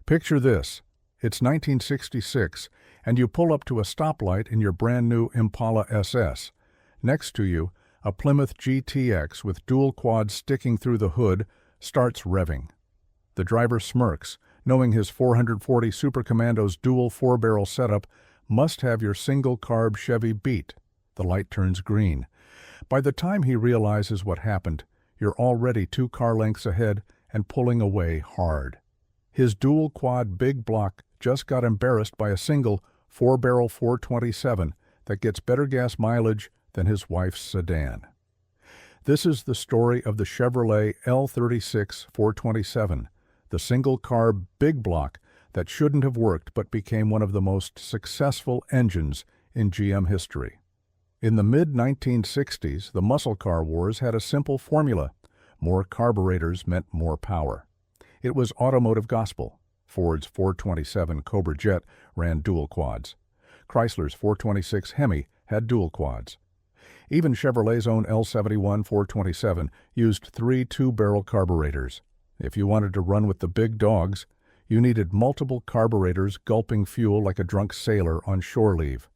Picture this. It's 1966, and you pull up to a stoplight in your brand-new Impala SS. Next to you, a Plymouth GTX with dual quads sticking through the hood starts revving. The driver smirks, knowing his 440 Super Commando's dual four-barrel setup must have your single-carb Chevy beat. The light turns green. By the time he realizes what happened, you're already 2 car lengths ahead and pulling away hard. His dual-quad big block just got embarrassed by a single 4-barrel 427 that gets better gas mileage than his wife's sedan. This is the story of the Chevrolet L36 427, the single-carb big block that shouldn't have worked but became one of the most successful engines in GM history. In the mid-1960s, the muscle car wars had a simple formula. More carburetors meant more power. It was automotive gospel. Ford's 427 Cobra Jet ran dual quads. Chrysler's 426 Hemi had dual quads. Even Chevrolet's own L71 427 used 3 two-barrel carburetors. If you wanted to run with the big dogs, you needed multiple carburetors gulping fuel like a drunk sailor on shore leave.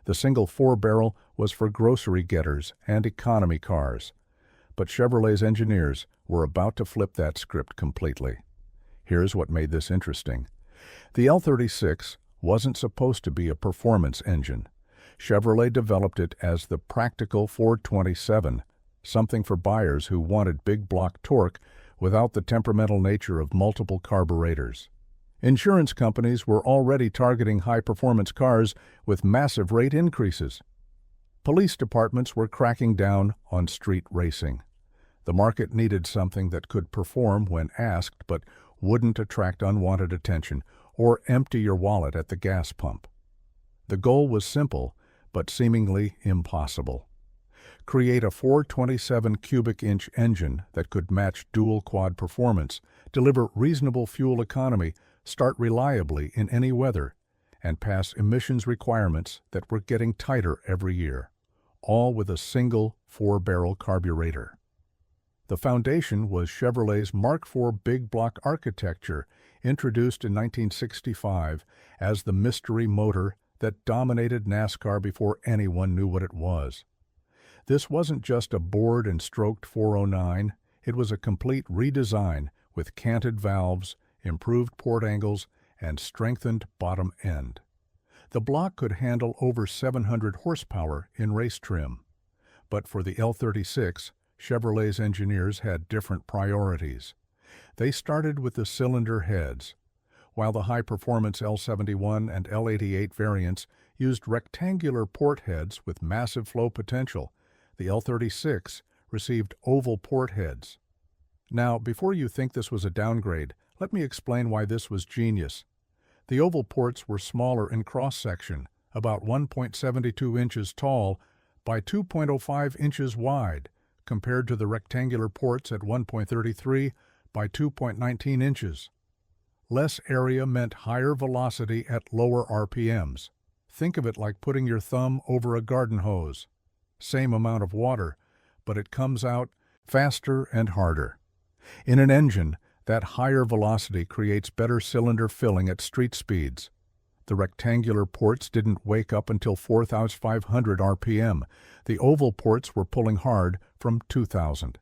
The single 4-barrel was for grocery getters and economy cars. But Chevrolet's engineers were about to flip that script completely. Here's what made this interesting. The L36 wasn't supposed to be a performance engine. Chevrolet developed it as the practical 427, something for buyers who wanted big block torque without the temperamental nature of multiple carburetors. Insurance companies were already targeting high-performance cars with massive rate increases. Police departments were cracking down on street racing. The market needed something that could perform when asked but wouldn't attract unwanted attention or empty your wallet at the gas pump. The goal was simple, but seemingly impossible. Create a 427 cubic inch engine that could match dual quad performance, deliver reasonable fuel economy, start reliably in any weather, and pass emissions requirements that were getting tighter every year, all with a single 4-barrel carburetor. The foundation was Chevrolet's Mark IV big block architecture, introduced in 1965 as the mystery motor that dominated NASCAR before anyone knew what it was. This wasn't just a bored and stroked 409, it was a complete redesign with canted valves, improved port angles, and strengthened bottom end. The block could handle over 700 horsepower in race trim. But for the L36, Chevrolet's engineers had different priorities. They started with the cylinder heads. While the high-performance L71 and L88 variants used rectangular port heads with massive flow potential, the L36 received oval port heads. Now, before you think this was a downgrade, let me explain why this was genius. The oval ports were smaller in cross-section, about 1.72 inches tall by 2.05 inches wide, compared to the rectangular ports at 1.33 by 2.19 inches. Less area meant higher velocity at lower RPMs. Think of it like putting your thumb over a garden hose. Same amount of water, but it comes out faster and harder. In an engine, that higher velocity creates better cylinder filling at street speeds. The rectangular ports didn't wake up until 4,500 RPM. The oval ports were pulling hard from 2,000.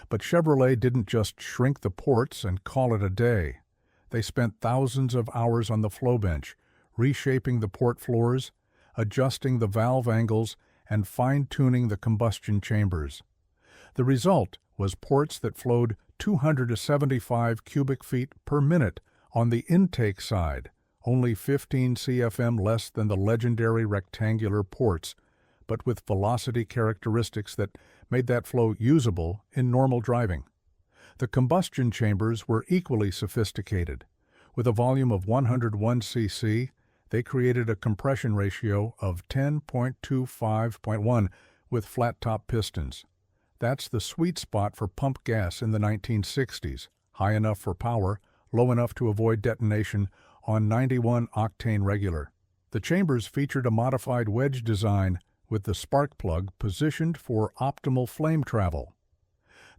But Chevrolet didn't just shrink the ports and call it a day. They spent thousands of hours on the flow bench, reshaping the port floors, adjusting the valve angles, and fine-tuning the combustion chambers. The result was ports that flowed 275 cubic feet per minute on the intake side, only 15 CFM less than the legendary rectangular ports, but with velocity characteristics that made that flow usable in normal driving. The combustion chambers were equally sophisticated. With a volume of 101 cc, they created a compression ratio of 10.25.1 with flat-top pistons. That's the sweet spot for pump gas in the 1960s, high enough for power, low enough to avoid detonation on 91-octane regular. The chambers featured a modified wedge design with the spark plug positioned for optimal flame travel.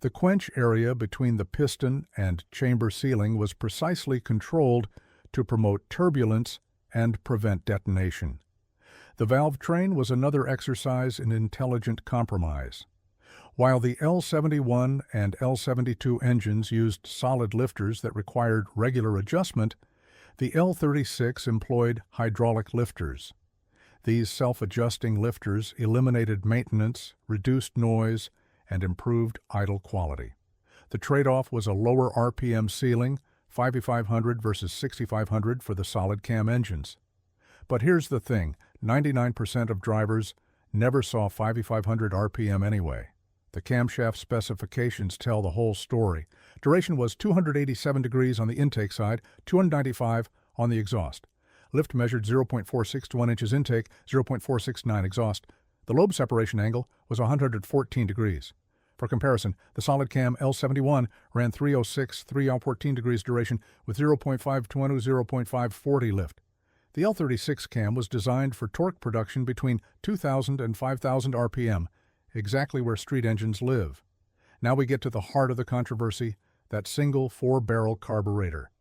The quench area between the piston and chamber sealing was precisely controlled to promote turbulence and prevent detonation. The valve train was another exercise in intelligent compromise. While the L71 and L72 engines used solid lifters that required regular adjustment, the L36 employed hydraulic lifters. These self-adjusting lifters eliminated maintenance, reduced noise, and improved idle quality. The trade-off was a lower RPM ceiling, 5,500 versus 6,500 for the solid cam engines. But here's the thing, 99% of drivers never saw 5,500 RPM anyway. The camshaft specifications tell the whole story. Duration was 287 degrees on the intake side, 295 on the exhaust. Lift measured 0.461 inches intake, 0.469 exhaust. The lobe separation angle was 114 degrees. For comparison, the solid cam L71 ran 306, 314 degrees duration with 0.520, 0.540 lift. The L36 cam was designed for torque production between 2,000 and 5,000 RPM, exactly where street engines live. Now we get to the heart of the controversy, that single 4-barrel carburetor.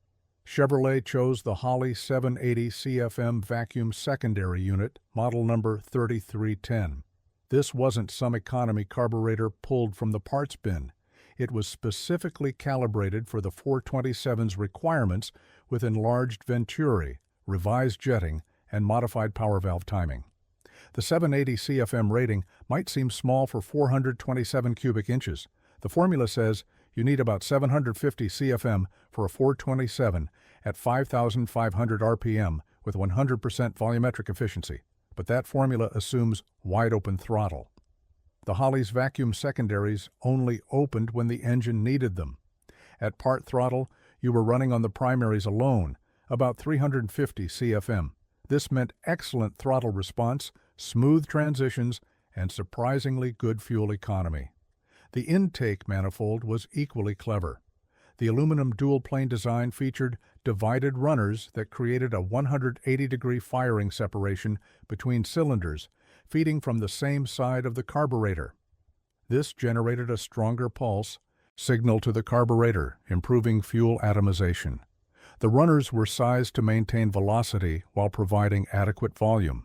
Chevrolet chose the Holley 780 CFM vacuum secondary unit, model number 3310. This wasn't some economy carburetor pulled from the parts bin. It was specifically calibrated for the 427's requirements with enlarged venturi, revised jetting, and modified power valve timing. The 780 CFM rating might seem small for 427 cubic inches. The formula says you need about 750 CFM for a 427 at 5,500 RPM with 100% volumetric efficiency. But that formula assumes wide-open throttle. The Holley's vacuum secondaries only opened when the engine needed them. At part throttle, you were running on the primaries alone, about 350 CFM. This meant excellent throttle response, smooth transitions, and surprisingly good fuel economy. The intake manifold was equally clever. The aluminum dual-plane design featured divided runners that created a 180-degree firing separation between cylinders, feeding from the same side of the carburetor. This generated a stronger pulse, signal to the carburetor, improving fuel atomization. The runners were sized to maintain velocity while providing adequate volume.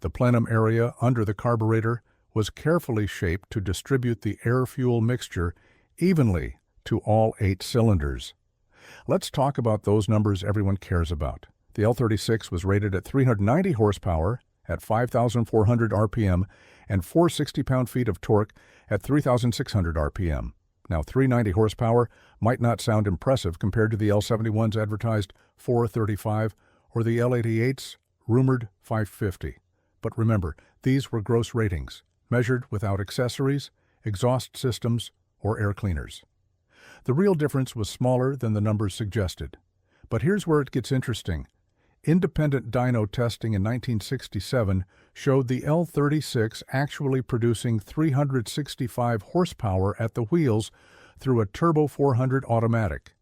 The plenum area under the carburetor was carefully shaped to distribute the air-fuel mixture evenly to all 8 cylinders. Let's talk about those numbers everyone cares about. The L36 was rated at 390 horsepower at 5,400 RPM and 460 pound-feet of torque at 3,600 RPM. Now, 390 horsepower might not sound impressive compared to the L71's advertised 435 or the L88's rumored 550. But remember, these were gross ratings, measured without accessories, exhaust systems, or air cleaners. The real difference was smaller than the numbers suggested. But here's where it gets interesting. Independent dyno testing in 1967 showed the L36 actually producing 365 horsepower at the wheels through a Turbo 400 automatic.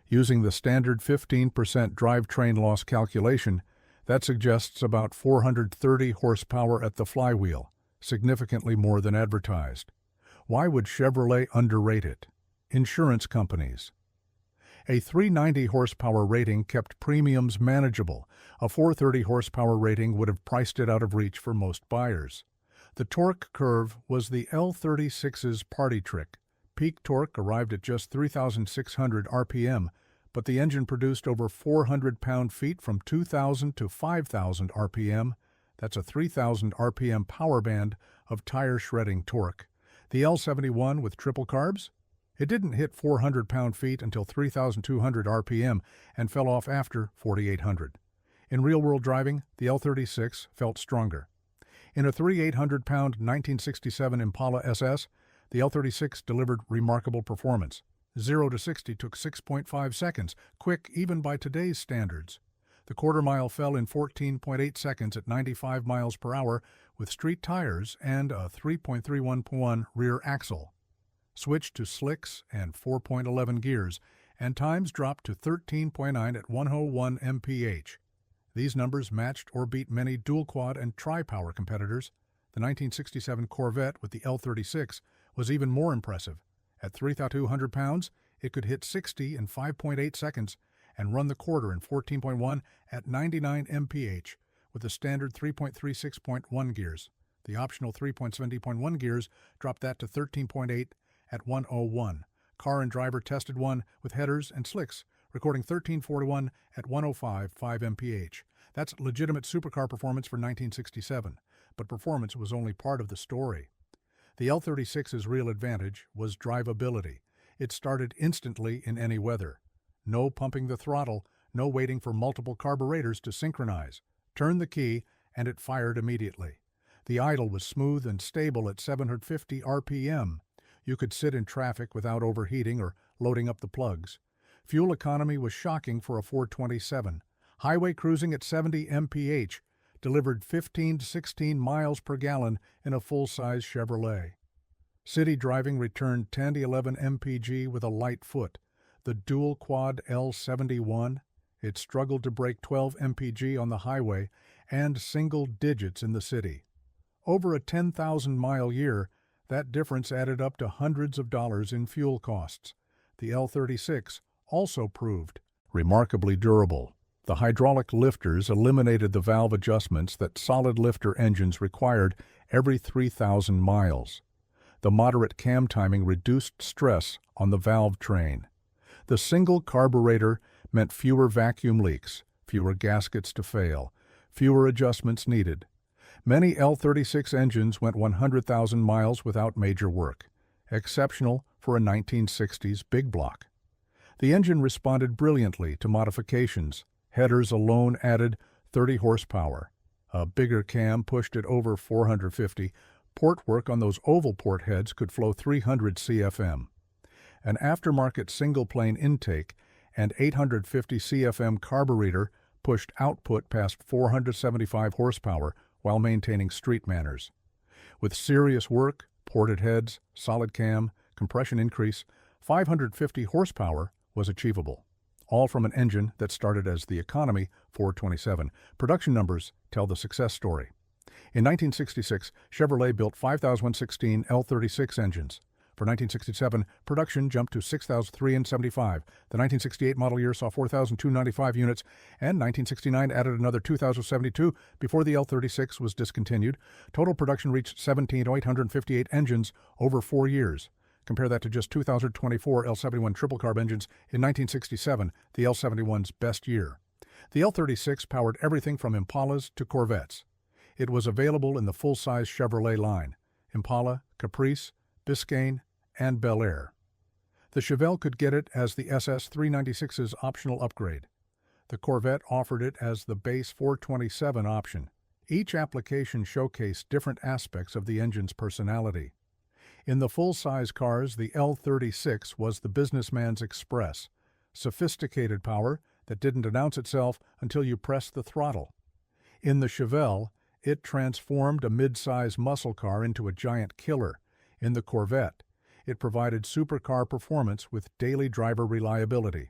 Using the standard 15% drivetrain loss calculation, that suggests about 430 horsepower at the flywheel, significantly more than advertised. Why would Chevrolet underrate it? Insurance companies. A 390 horsepower rating kept premiums manageable. A 430 horsepower rating would have priced it out of reach for most buyers. The torque curve was the L36's party trick. Peak torque arrived at just 3,600 RPM, but the engine produced over 400 pound-feet from 2,000 to 5,000 RPM. That's a 3,000 RPM power band of tire-shredding torque. The L71 with triple carbs? It didn't hit 400 pound-feet until 3,200 RPM and fell off after 4,800. In real-world driving, the L36 felt stronger. In a 3,800-pound 1967 Impala SS, the L36 delivered remarkable performance. 0 to 60 took 6.5 seconds, quick even by today's standards. The quarter-mile fell in 14.8 seconds at 95 miles per hour with street tires and a 3.311 rear axle. Switched to slicks and 4.11 gears, and times dropped to 13.9 at 101 mph. These numbers matched or beat many dual-quad and tri-power competitors. The 1967 Corvette with the L36 was even more impressive. At 3,200 pounds, it could hit 60 in 5.8 seconds and run the quarter in 14.1 at 99 mph with the standard 3.36.1 gears. The optional 3.70.1 gears dropped that to 13.8 at 101. Car and Driver tested one with headers and slicks, recording 1341 at 105.5 mph. That's legitimate supercar performance for 1967, but performance was only part of the story. The L36's real advantage was drivability. It started instantly in any weather. No pumping the throttle, no waiting for multiple carburetors to synchronize. Turn the key, and it fired immediately. The idle was smooth and stable at 750 RPM. You could sit in traffic without overheating or loading up the plugs. Fuel economy was shocking for a 427. Highway cruising at 70 mph delivered 15 to 16 miles per gallon in a full-size Chevrolet. City driving returned 10 to 11 mpg with a light foot. The dual-quad L71, it struggled to break 12 mpg on the highway and single digits in the city. Over a 10,000-mile year, that difference added up to hundreds of dollars in fuel costs. The L36 also proved remarkably durable. The hydraulic lifters eliminated the valve adjustments that solid lifter engines required every 3,000 miles. The moderate cam timing reduced stress on the valve train. The single carburetor meant fewer vacuum leaks, fewer gaskets to fail, fewer adjustments needed. Many L36 engines went 100,000 miles without major work, exceptional for a 1960s big block. The engine responded brilliantly to modifications. Headers alone added 30 horsepower. A bigger cam pushed it over 450. Port work on those oval port heads could flow 300 CFM. An aftermarket single-plane intake and 850 CFM carburetor pushed output past 475 horsepower while maintaining street manners. With serious work, ported heads, solid cam, compression increase, 550 horsepower was achievable, all from an engine that started as the economy 427. Production numbers tell the success story. In 1966, Chevrolet built 5,116 L36 engines. For 1967, production jumped to 6,375. The 1968 model year saw 4,295 units, and 1969 added another 2,072 before the L36 was discontinued. Total production reached 17,858 engines over 4 years. Compare that to just 2,024 L71 triple carb engines in 1967, the L71's best year. The L36 powered everything from Impalas to Corvettes. It was available in the full-size Chevrolet line: Impala, Caprice, Biscayne, and Bel Air. The Chevelle could get it as the SS 396's optional upgrade. The Corvette offered it as the base 427 option. Each application showcased different aspects of the engine's personality. In the full-size cars, the L36 was the businessman's express, sophisticated power that didn't announce itself until you pressed the throttle. In the Chevelle, it transformed a mid-size muscle car into a giant killer. In the Corvette, it provided supercar performance with daily driver reliability.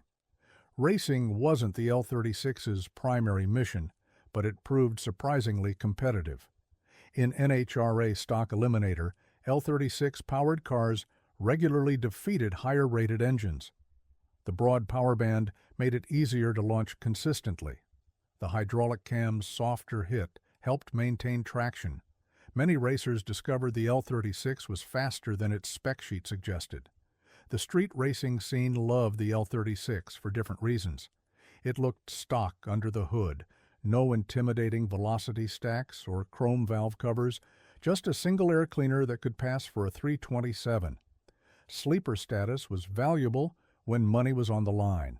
Racing wasn't the L36's primary mission, but it proved surprisingly competitive. In NHRA stock eliminator, L36-powered cars regularly defeated higher-rated engines. The broad power band made it easier to launch consistently. The hydraulic cam's softer hit helped maintain traction. Many racers discovered the L36 was faster than its spec sheet suggested. The street racing scene loved the L36 for different reasons. It looked stock under the hood, no intimidating velocity stacks or chrome valve covers, just a single air cleaner that could pass for a 327. Sleeper status was valuable when money was on the line.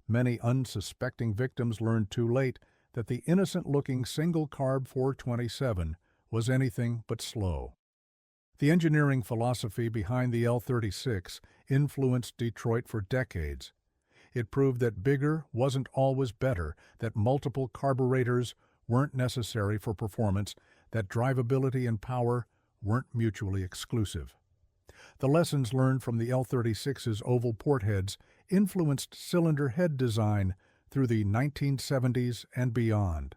Many unsuspecting victims learned too late that the innocent-looking single-carb 427 was anything but slow. The engineering philosophy behind the L36 influenced Detroit for decades. It proved that bigger wasn't always better, that multiple carburetors weren't necessary for performance, that drivability and power weren't mutually exclusive. The lessons learned from the L36's oval port heads influenced cylinder head design through the 1970s and beyond.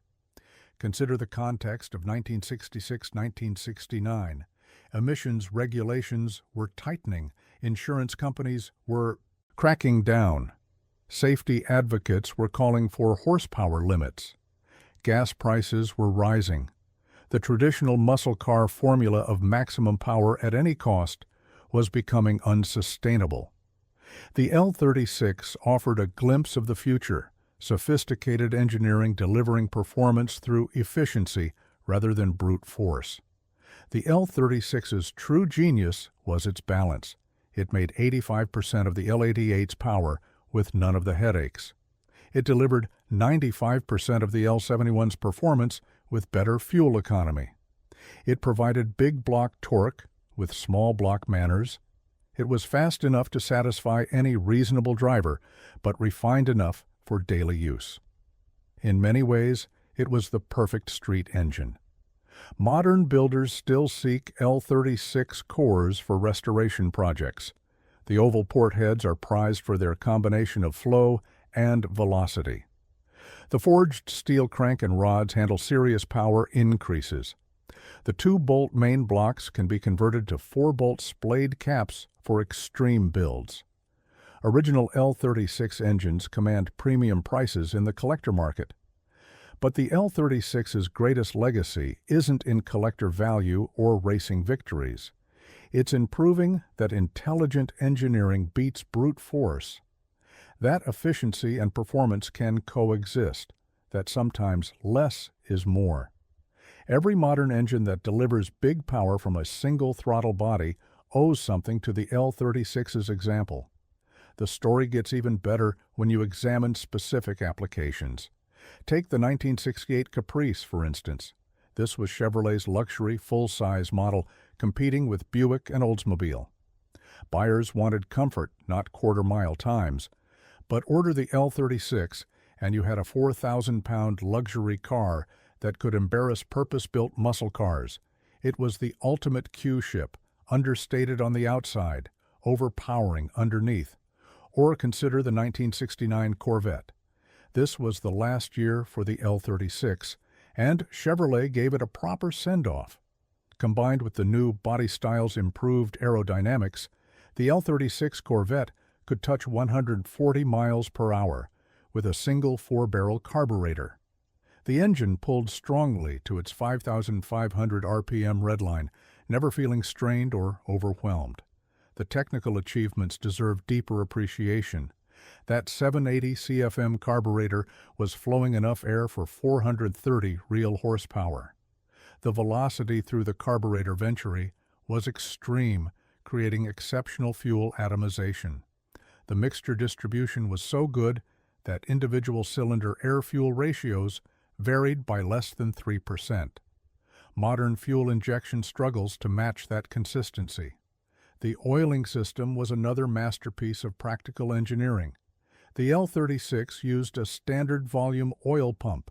Consider the context of 1966-1969. Emissions regulations were tightening. Insurance companies were cracking down. Safety advocates were calling for horsepower limits. Gas prices were rising. The traditional muscle car formula of maximum power at any cost was becoming unsustainable. The L36 offered a glimpse of the future, sophisticated engineering delivering performance through efficiency rather than brute force. The L36's true genius was its balance. It made 85% of the L88's power with none of the headaches. It delivered 95% of the L71's performance with better fuel economy. It provided big block torque with small block manners. It was fast enough to satisfy any reasonable driver, but refined enough for daily use. In many ways, it was the perfect street engine. Modern builders still seek L36 cores for restoration projects. The oval port heads are prized for their combination of flow and velocity. The forged steel crank and rods handle serious power increases. The 2-bolt main blocks can be converted to 4-bolt splayed caps for extreme builds. Original L36 engines command premium prices in the collector market. But the L36's greatest legacy isn't in collector value or racing victories. It's in proving that intelligent engineering beats brute force. That efficiency and performance can coexist, that sometimes less is more. Every modern engine that delivers big power from a single throttle body owes something to the L36's example. The story gets even better when you examine specific applications. Take the 1968 Caprice, for instance. This was Chevrolet's luxury full-size model competing with Buick and Oldsmobile. Buyers wanted comfort, not quarter-mile times. But order the L36 and you had a 4,000-pound luxury car that could embarrass purpose-built muscle cars. It was the ultimate Q-ship, understated on the outside, overpowering underneath. Or consider the 1969 Corvette. This was the last year for the L36, and Chevrolet gave it a proper send-off. Combined with the new body style's improved aerodynamics, the L36 Corvette could touch 140 miles per hour with a single 4-barrel carburetor. The engine pulled strongly to its 5,500 RPM redline, never feeling strained or overwhelmed. The technical achievements deserve deeper appreciation. That 780 CFM carburetor was flowing enough air for 430 real horsepower. The velocity through the carburetor venturi was extreme, creating exceptional fuel atomization. The mixture distribution was so good that individual cylinder air-fuel ratios varied by less than 3%. Modern fuel injection struggles to match that consistency. The oiling system was another masterpiece of practical engineering. The L36 used a standard volume oil pump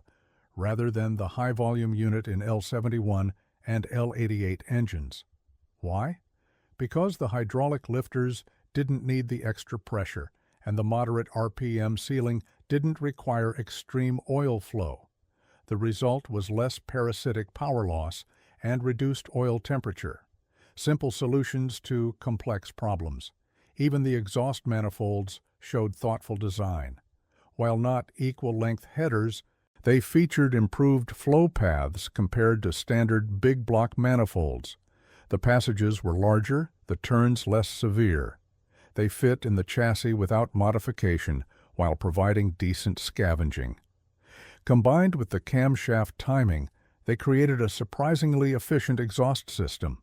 rather than the high-volume unit in L71 and L88 engines. Why? Because the hydraulic lifters didn't need the extra pressure, and the moderate RPM sealing didn't require extreme oil flow. The result was less parasitic power loss and reduced oil temperature. Simple solutions to complex problems. Even the exhaust manifolds showed thoughtful design. While not equal-length headers, they featured improved flow paths compared to standard big block manifolds. The passages were larger, the turns less severe. They fit in the chassis without modification while providing decent scavenging. Combined with the camshaft timing, they created a surprisingly efficient exhaust system.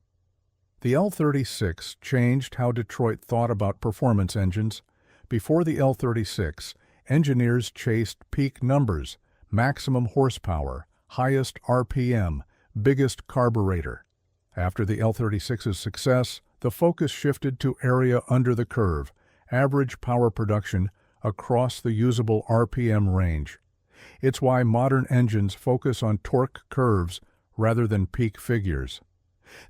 The L36 changed how Detroit thought about performance engines. Before the L36, engineers chased peak numbers, maximum horsepower, highest RPM, biggest carburetor. After the L36's success, the focus shifted to area under the curve, average power production across the usable RPM range. It's why modern engines focus on torque curves rather than peak figures.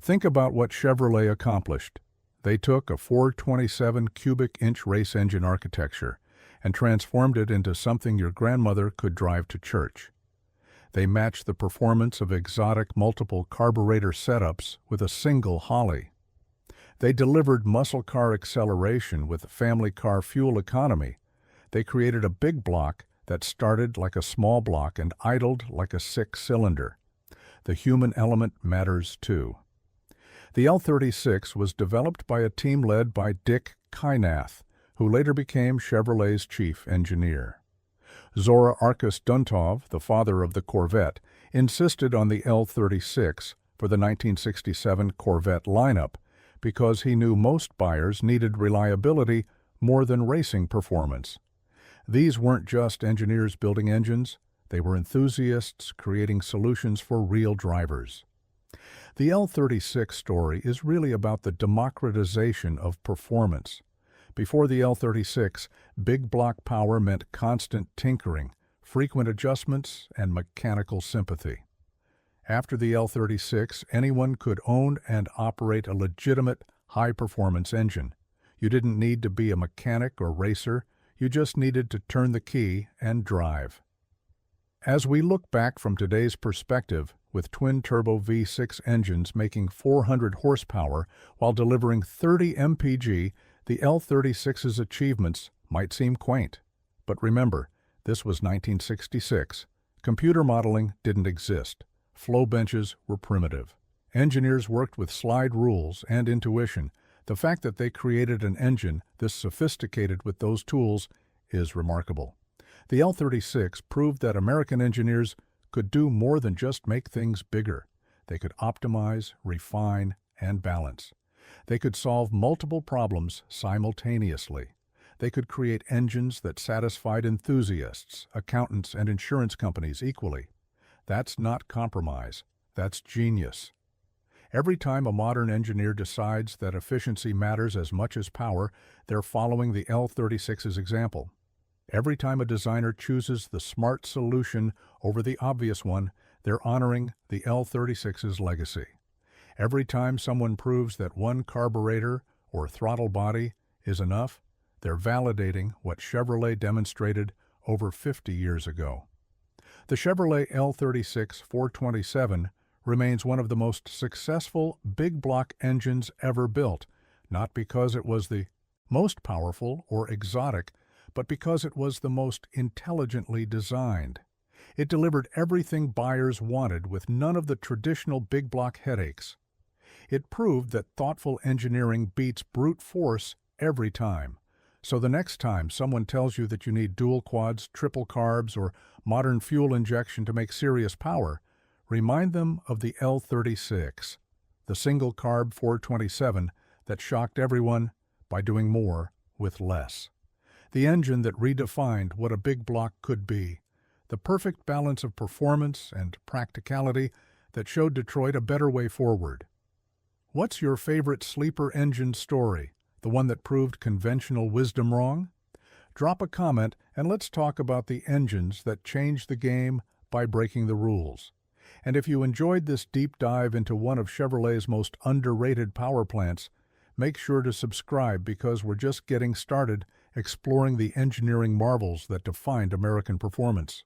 Think about what Chevrolet accomplished. They took a 427 cubic inch race engine architecture and transformed it into something your grandmother could drive to church. They matched the performance of exotic multiple carburetor setups with a single Holley. They delivered muscle car acceleration with family car fuel economy. They created a big block that started like a small block and idled like a six-cylinder. The human element matters too. The L36 was developed by a team led by Dick Kynath, who later became Chevrolet's chief engineer. Zora Arkus Duntov, the father of the Corvette, insisted on the L36 for the 1967 Corvette lineup because he knew most buyers needed reliability more than racing performance. These weren't just engineers building engines, they were enthusiasts creating solutions for real drivers. The L36 story is really about the democratization of performance. Before the L36, big block power meant constant tinkering, frequent adjustments, and mechanical sympathy. After the L36, anyone could own and operate a legitimate, high-performance engine. You didn't need to be a mechanic or racer, you just needed to turn the key and drive. As we look back from today's perspective, with twin-turbo V6 engines making 400 horsepower while delivering 30 mpg, the L36's achievements might seem quaint. But remember, this was 1966. Computer modeling didn't exist. Flow benches were primitive. Engineers worked with slide rules and intuition. The fact that they created an engine this sophisticated with those tools is remarkable. The L36 proved that American engineers could do more than just make things bigger. They could optimize, refine, and balance. They could solve multiple problems simultaneously. They could create engines that satisfied enthusiasts, accountants, and insurance companies equally. That's not compromise. That's genius. Every time a modern engineer decides that efficiency matters as much as power, they're following the L36's example. Every time a designer chooses the smart solution over the obvious one, they're honoring the L36's legacy. Every time someone proves that one carburetor or throttle body is enough, they're validating what Chevrolet demonstrated over 50 years ago. The Chevrolet L36 427 remains one of the most successful big block engines ever built, not because it was the most powerful or exotic, but because it was the most intelligently designed. It delivered everything buyers wanted with none of the traditional big block headaches. It proved that thoughtful engineering beats brute force every time. So the next time someone tells you that you need dual quads, triple carbs, or modern fuel injection to make serious power, remind them of the L36, the single-carb 427 that shocked everyone by doing more with less. The engine that redefined what a big block could be. The perfect balance of performance and practicality that showed Detroit a better way forward. What's your favorite sleeper engine story? The one that proved conventional wisdom wrong? Drop a comment and let's talk about the engines that changed the game by breaking the rules. And if you enjoyed this deep dive into one of Chevrolet's most underrated power plants, make sure to subscribe because we're just getting started exploring the engineering marvels that defined American performance.